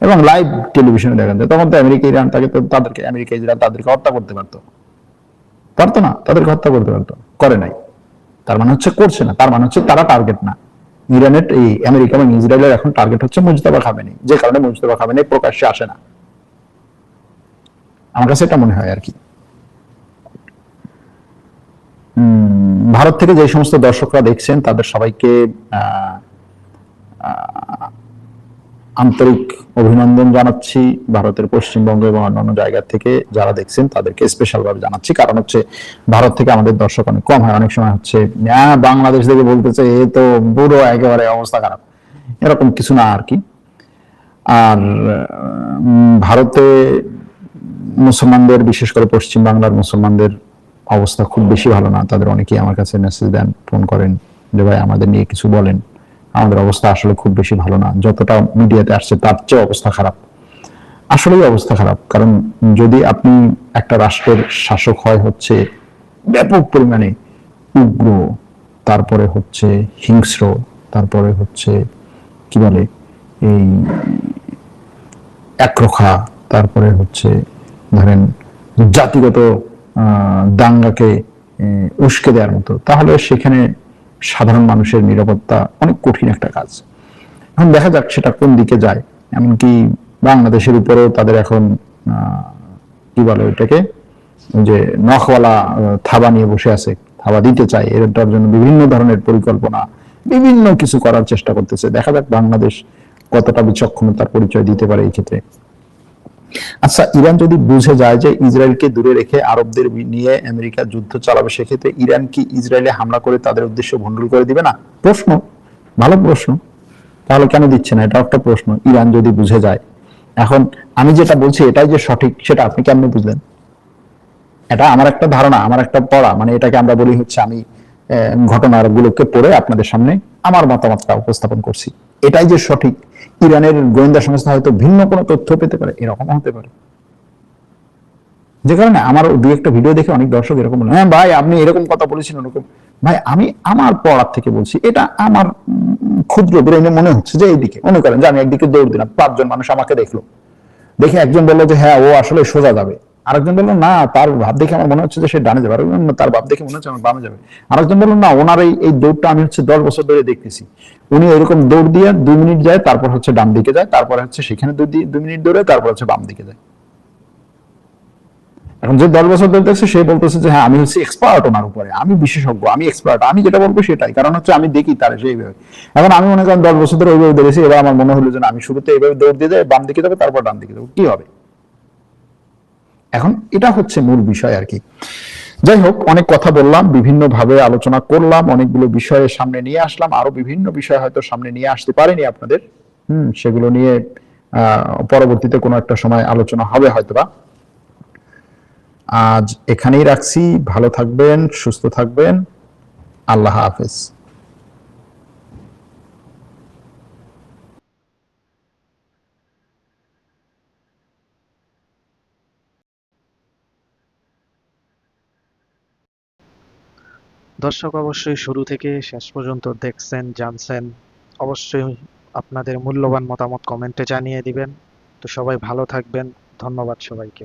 এবং লাইভ টেলিভিশনে দেখা যায়। তখন তো আমেরিকা ইরান তাদেরকে আমেরিকা ইসরায়েল তাদেরকে হত্যা করতে পারতো না, তাদেরকে হত্যা করতে পারতো, করে নাই। তার মানে হচ্ছে করছে না, তার মানে হচ্ছে তারা টার্গেট না। ইরানের এই আমেরিকা এবং ইসরায়েলের এখন টার্গেট হচ্ছে মুজতাবা খামেনি, যে কারণে মুজতাবা খামেনি প্রকাশ্যে আসে না। আমার কাছে এটা মনে হয় আর কি। ভারত থেকে যে সমস্ত দর্শকরা দেখছেন তাদের সবাইকে আন্তরিক অভিনন্দন জানাচ্ছি। ভারতের পশ্চিমবঙ্গ এবং অন্যান্য জায়গা থেকে যারা দেখছেন তাদেরকে স্পেশাল ভাবে জানাচ্ছি, কারণ হচ্ছে ভারত থেকে আমাদের দর্শক অনেক কম হয়। অনেক সময় হচ্ছে বাংলাদেশ থেকে বলতেছে এ তো পুরো একেবারে অবস্থা খারাপ, এরকম কিছু না আর কি। আর ভারতে মুসলমানদের, বিশেষ করে পশ্চিম বাংলার মুসলমানদের অবস্থা খুব বেশি ভালো না। তাদের অনেকেই আমার কাছে মেসেজ দেন, ফোন করেন যে ভাই আমাদের নিয়ে কিছু বলেন, আমাদের অবস্থা আসলে খুব বেশি ভালো না, যতটা মিডিয়াতে আসছে তার চেয়ে অবস্থা খারাপ। আসলেই অবস্থা খারাপ। কারণ যদি আপনি একটা রাষ্ট্রের শাসক হয় হচ্ছে ব্যাপক পরিমাণে উগ্র, তারপরে হচ্ছে হিংস্র, তারপরে হচ্ছে কি বলে এই একরোখা, তারপরে হচ্ছে ধরেন জাতিগত দাঙ্গাকে উস্কে দেওয়ার মতো, তাহলে সেখানে সাধারণ মানুষের নিরাপত্তা অনেক কঠিন একটা কাজ। এখন দেখা যাক সেটা কোন দিকে যায়। এমনকি বাংলাদেশের উপরেও তাদের এখন কি বলে ওইটাকে, যে নখওয়ালা থাবা নিয়ে বসে আছে, থাবা দিতে চায়, এটার জন্য বিভিন্ন ধরনের পরিকল্পনা, বিভিন্ন কিছু করার চেষ্টা করতেছে। দেখা যাক বাংলাদেশ কতটা বিচক্ষণতার পরিচয় দিতে পারে এই ক্ষেত্রে। আচ্ছা, ইরান যদি বুঝে যায় যে ইসরায়েলকে দূরে রেখে আরবদের নিয়ে আমেরিকা যুদ্ধ চালাবে, সেক্ষেত্রে ইরান কি ইসরায়েলে হামলা করে তাদের উদ্দেশ্য ভণ্ডুল করে দিবে না? প্রশ্ন, ভালো প্রশ্ন। তাহলে কেন দিচ্ছে না, এটা একটা প্রশ্ন। ইরান যদি বুঝে যায়, এখন আমি যেটা বলছি এটাই যে সঠিক, সেটা আপনি কেমনে বুঝলেন? এটা আমার একটা ধারণা, আমার একটা পড়া, মানে এটাকে আমরা বলি হচ্ছে আমি ঘটনাগুলোকে পড়ে আপনাদের সামনে আমার মতামতটা উপস্থাপন করছি। এটাই যে সঠিক, ইরানের গোয়েন্দা সংস্থা হয়তো ভিন্ন কোনো তথ্য পেতে পারে, এরকম হতে পারে। যে কারণে আমার দুই একটা ভিডিও দেখে অনেক দর্শক এরকম বলে, হ্যাঁ ভাই আপনি এরকম কথা বলেছেন ওরকম। ভাই আমি আমার পড়ার থেকে বলছি, এটা আমার ক্ষুদ্র ব্রেনে মনে হচ্ছে যে এইদিকে, মনে করেন যে আমি একদিকে দৌড় দিলাম, 5 জন মানুষ আমাকে দেখলো, দেখে একজন বললো যে হ্যাঁ ও আসলে সোজা যাবে, আরেকজন বললো না তার ভাব দেখে আমার মনে হচ্ছে যে সে ডানে যাবে, আরেকজন তার ভাব দেখে মনে হচ্ছে আমার বামে যাবে, আরেকজন বললো না ওনার এই দৌড়টা আমি হচ্ছে 10 বছর ধরে দেখতেছি, উনি এরকম দৌড় দিয়ে 2 মিনিট যায়, তারপর হচ্ছে ডান দিকে যায়, তারপর হচ্ছে সেখানে 2 মিনিট দৌড়ে, তারপর হচ্ছে বাম দিকে যায়। এখন যে 10 বছর ধরে দেখছে সে বলতেছে যে হ্যাঁ আমি হচ্ছে এক্সপার্ট ওনার উপরে, আমি বিশেষজ্ঞ, আমি এক্সপার্ট, আমি যেটা বলবো সেটাই, কারণ হচ্ছে আমি দেখি তার সেইভাবে। এখন আমি মনে করেন 10 বছর ধরে ওইভাবে দৌড়েছি, এবার আমার মনে হলো যে আমি শুরুতে এইভাবে দৌড় দিয়ে যাই, বাম দিকে যাবে তারপর ডান দিকে যাবো, কি হবে? এখন এটা হচ্ছে মূল বিষয় আর কি। যাই হোক, অনেক কথা বললাম, বিভিন্ন ভাবে আলোচনা করলাম, অনেকগুলো বিষয়ের সামনে নিয়ে আসলাম, আরো বিভিন্ন বিষয় হয়তো সামনে নিয়ে আসতে পারিনি আপনাদের। সেগুলো নিয়ে পরবর্তীতে কোনো একটা সময় আলোচনা হবে হয়তোবা। আজ এখানেই রাখছি। ভালো থাকবেন, সুস্থ থাকবেন। আল্লাহ হাফেজ। দর্শক অবশ্যই শুরু থেকে শেষ পর্যন্ত দেখছেন, জানছেন। অবশ্যই আপনাদের মূল্যবান মতামত কমেন্টে জানিয়ে দিবেন। তো সবাই ভালো থাকবেন। ধন্যবাদ সবাইকে।